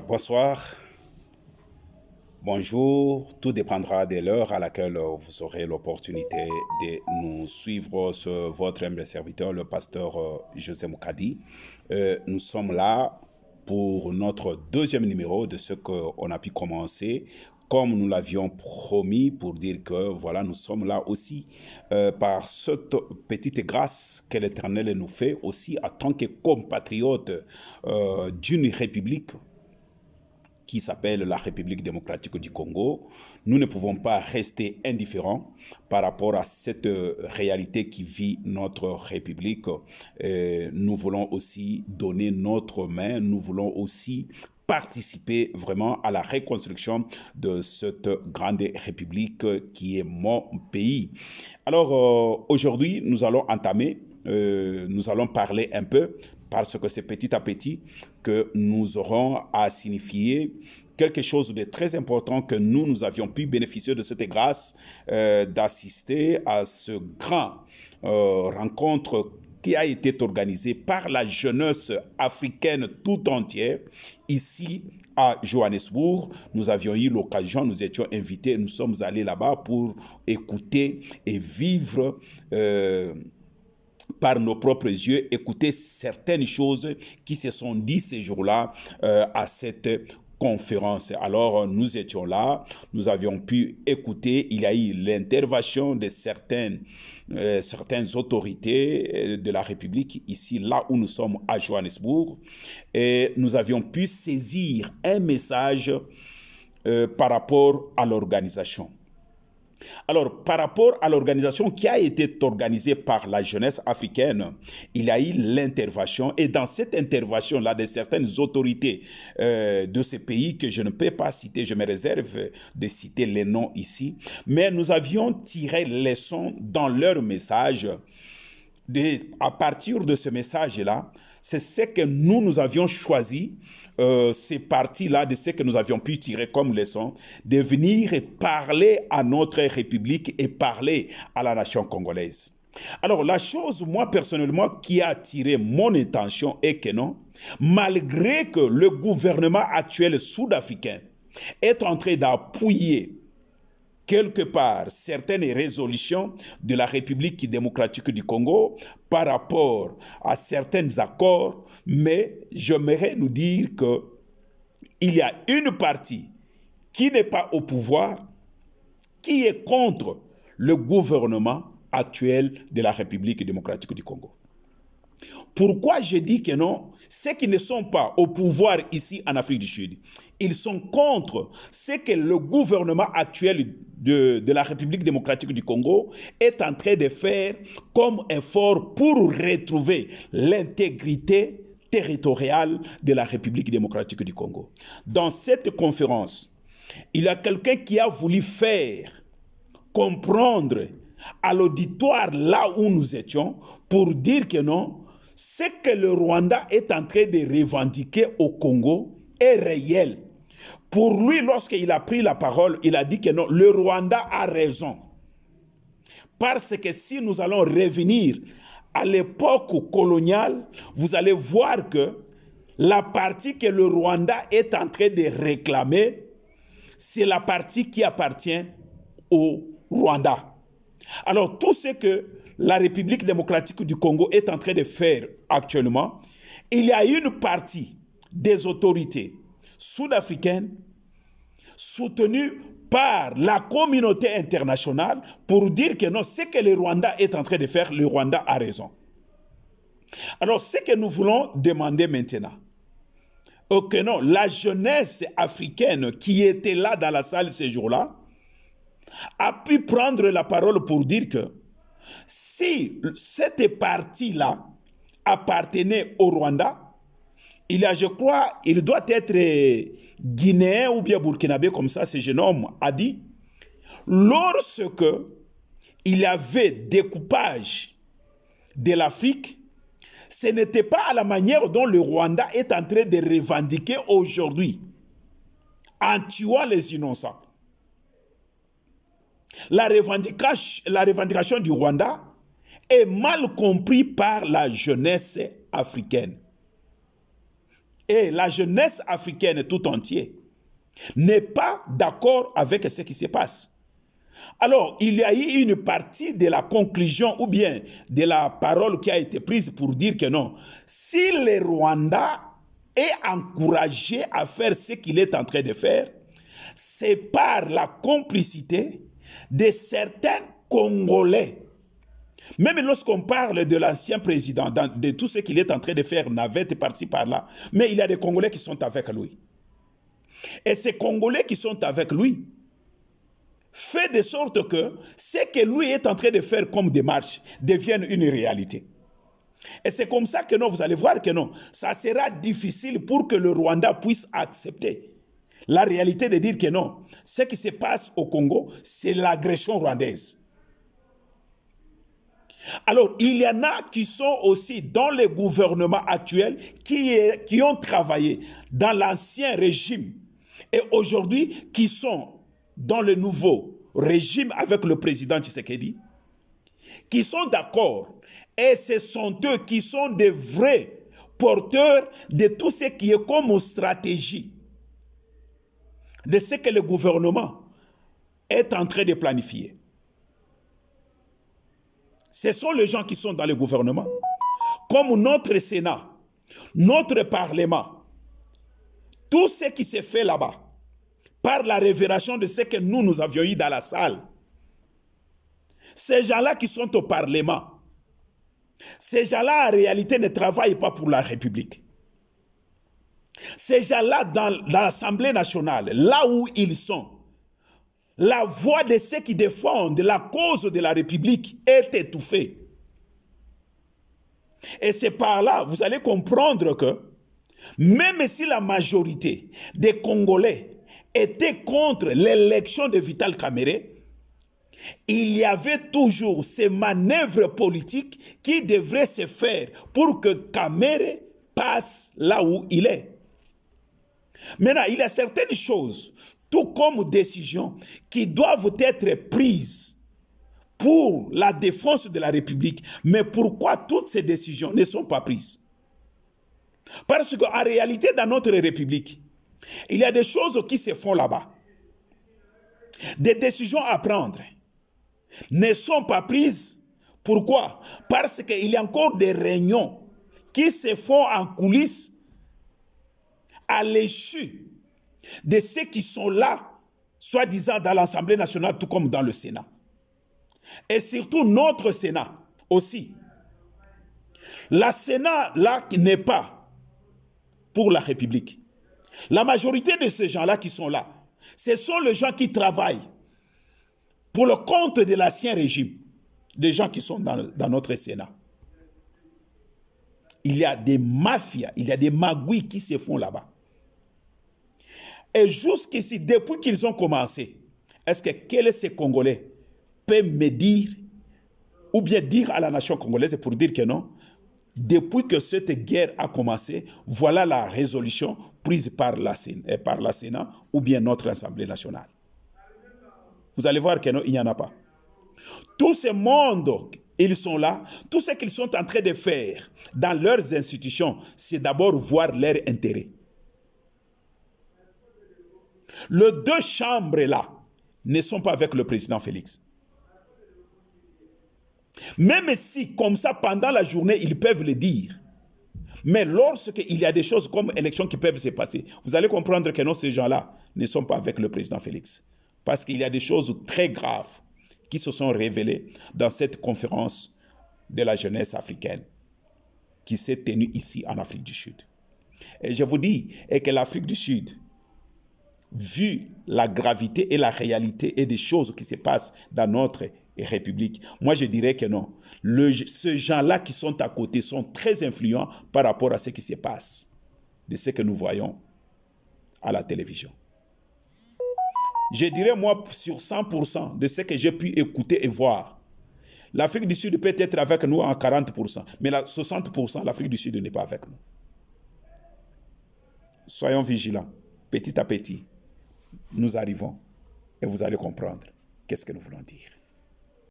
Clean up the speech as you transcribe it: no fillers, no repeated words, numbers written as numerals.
Bonsoir, bonjour, tout dépendra de l'heure à laquelle vous aurez l'opportunité de nous suivre sur votre humble serviteur, le pasteur José Moukadi. Nous sommes là pour notre deuxième numéro de ce qu'on a pu commencer, comme nous l'avions promis, pour dire que voilà, nous sommes là aussi par cette petite grâce que l'Éternel nous fait aussi en tant que compatriotes d'une république qui s'appelle la République démocratique du Congo. Nous ne pouvons pas rester indifférents par rapport à cette réalité qui vit notre République. Nous voulons aussi donner notre main, nous voulons aussi participer vraiment à la reconstruction de cette grande république qui est mon pays. Alors aujourd'hui, nous allons entamer, nous allons parler un peu parce que c'est petit à petit que nous aurons à signifier quelque chose de très important que nous avions pu bénéficier de cette grâce d'assister à ce grand rencontre qui a été organisée par la jeunesse africaine tout entière ici à Johannesburg. Nous avions eu l'occasion, nous étions invités, nous sommes allés là-bas pour écouter et vivre par nos propres yeux, écouter certaines choses qui se sont dites ces jours-là à cette conférence. Alors, nous étions là, nous avions pu écouter, il y a eu l'intervention de certaines autorités de la République, ici, là où nous sommes à Johannesburg, et nous avions pu saisir un message par rapport à l'organisation. Alors, par rapport à l'organisation qui a été organisée par la jeunesse africaine, il y a eu l'intervention, et dans cette intervention-là de certaines autorités de ces pays que je ne peux pas citer, je me réserve de citer les noms ici, mais nous avions tiré leçon dans leur message. À partir de ce message-là, c'est ce que nous avions choisi, ces parties-là, de ce que nous avions pu tirer comme leçon, de venir et parler à notre République et parler à la nation congolaise. Alors, la chose, moi, personnellement, qui a attiré mon attention est que non, malgré que le gouvernement actuel sud-africain est en train d'appuyer quelque part certaines résolutions de la République démocratique du Congo par rapport à certains accords, mais j'aimerais nous dire qu'il y a une partie qui n'est pas au pouvoir, qui est contre le gouvernement actuel de la République démocratique du Congo. Pourquoi je dis que non? Ceux qui ne sont pas au pouvoir ici en Afrique du Sud, ils sont contre ce que le gouvernement actuel de la République démocratique du Congo est en train de faire comme effort pour retrouver l'intégrité territoriale de la République démocratique du Congo. Dans cette conférence, il y a quelqu'un qui a voulu faire comprendre à l'auditoire là où nous étions pour dire que non, ce que le Rwanda est en train de revendiquer au Congo est réel. Pour lui, lorsqu'il a pris la parole, il a dit que non, le Rwanda a raison. Parce que si nous allons revenir à l'époque coloniale, vous allez voir que la partie que le Rwanda est en train de réclamer, c'est la partie qui appartient au Rwanda. Alors, tout ce que la République démocratique du Congo est en train de faire actuellement, il y a une partie des autorités sud-africaines soutenues par la communauté internationale pour dire que non, ce que le Rwanda est en train de faire, le Rwanda a raison. Alors, ce que nous voulons demander maintenant, que non, la jeunesse africaine qui était là dans la salle ce jour-là, a pu prendre la parole pour dire que si cette partie-là appartenait au Rwanda, il y a, je crois, il doit être guinéen ou bien burkinabé, comme ça, ce jeune homme a dit, lorsque il y avait découpage de l'Afrique, ce n'était pas à la manière dont le Rwanda est en train de revendiquer aujourd'hui, en tuant les innocents. La revendication du Rwanda est mal comprise par la jeunesse africaine. et la jeunesse africaine tout entière n'est pas d'accord avec ce qui se passe. Alors, il y a eu une partie de la conclusion ou bien de la parole qui a été prise pour dire que non, si le Rwanda est encouragé à faire ce qu'il est en train de faire, c'est par la complicité de certains Congolais. Même lorsqu'on parle de l'ancien président, de tout ce qu'il est en train de faire, navette par-ci par-là, mais il y a des Congolais qui sont avec lui. Et ces Congolais qui sont avec lui fait de sorte que ce que lui est en train de faire comme démarche devienne une réalité. Et c'est comme ça que non, vous allez voir que non, ça sera difficile pour que le Rwanda puisse accepter la réalité de dire que non, ce qui se passe au Congo, c'est l'agression rwandaise. Alors, il y en a qui sont aussi dans le gouvernement actuel qui ont travaillé dans l'ancien régime et aujourd'hui qui sont dans le nouveau régime avec le président Tshisekedi, qui sont d'accord. Et ce sont eux qui sont des vrais porteurs de tout ce qui est comme stratégie, de ce que le gouvernement est en train de planifier. Ce sont les gens qui sont dans le gouvernement, comme notre Sénat, notre Parlement, tout ce qui s'est fait là-bas, par la révélation de ce que nous avions eu dans la salle. Ces gens-là qui sont au Parlement, ces gens-là en réalité ne travaillent pas pour la République. Ces gens-là dans l'Assemblée nationale, là où ils sont, la voix de ceux qui défendent la cause de la République est étouffée. Et c'est par là, vous allez comprendre que même si la majorité des Congolais était contre l'élection de Vital Kamerhe, il y avait toujours ces manœuvres politiques qui devraient se faire pour que Kamerhe passe là où il est. Maintenant, il y a certaines choses, tout comme décisions, qui doivent être prises pour la défense de la République. Mais pourquoi toutes ces décisions ne sont pas prises? Parce qu'en réalité, dans notre République, il y a des choses qui se font là-bas. Des décisions à prendre ne sont pas prises. Pourquoi? Parce qu'il y a encore des réunions qui se font en coulisses à l'issue de ceux qui sont là, soi-disant dans l'Assemblée nationale, tout comme dans le Sénat. Et surtout notre Sénat aussi. La Sénat, là, qui n'est pas pour la République. La majorité de ces gens-là qui sont là, ce sont les gens qui travaillent pour le compte de l'ancien régime, des gens qui sont dans notre Sénat. Il y a des mafias, il y a des magouilles qui se font là-bas. Et jusqu'ici, depuis qu'ils ont commencé, est-ce que quel est ce Congolais peut me dire, ou bien dire à la nation congolaise pour dire que non, depuis que cette guerre a commencé, voilà la résolution prise par la Sénat ou bien notre Assemblée nationale. Vous allez voir que non, il n'y en a pas. Tout ce monde, ils sont là. Tout ce qu'ils sont en train de faire dans leurs institutions, c'est d'abord voir leur intérêt. Les deux chambres là ne sont pas avec le président Félix. Même si, comme ça, pendant la journée, ils peuvent le dire. Mais lorsqu'il y a des choses comme élections qui peuvent se passer, vous allez comprendre que non, ces gens-là ne sont pas avec le président Félix. Parce qu'il y a des choses très graves qui se sont révélées dans cette conférence de la jeunesse africaine qui s'est tenue ici en Afrique du Sud. Et je vous dis que l'Afrique du Sud, vu la gravité et la réalité et des choses qui se passent dans notre République, moi je dirais que non. Ces gens-là qui sont à côté sont très influents par rapport à ce qui se passe, de ce que nous voyons à la télévision. Je dirais moi sur 100% de ce que j'ai pu écouter et voir, l'Afrique du Sud peut être avec nous en 40%, mais 60%, l'Afrique du Sud n'est pas avec nous. Soyons vigilants, petit à petit. Nous arrivons et vous allez comprendre qu'est-ce que nous voulons dire.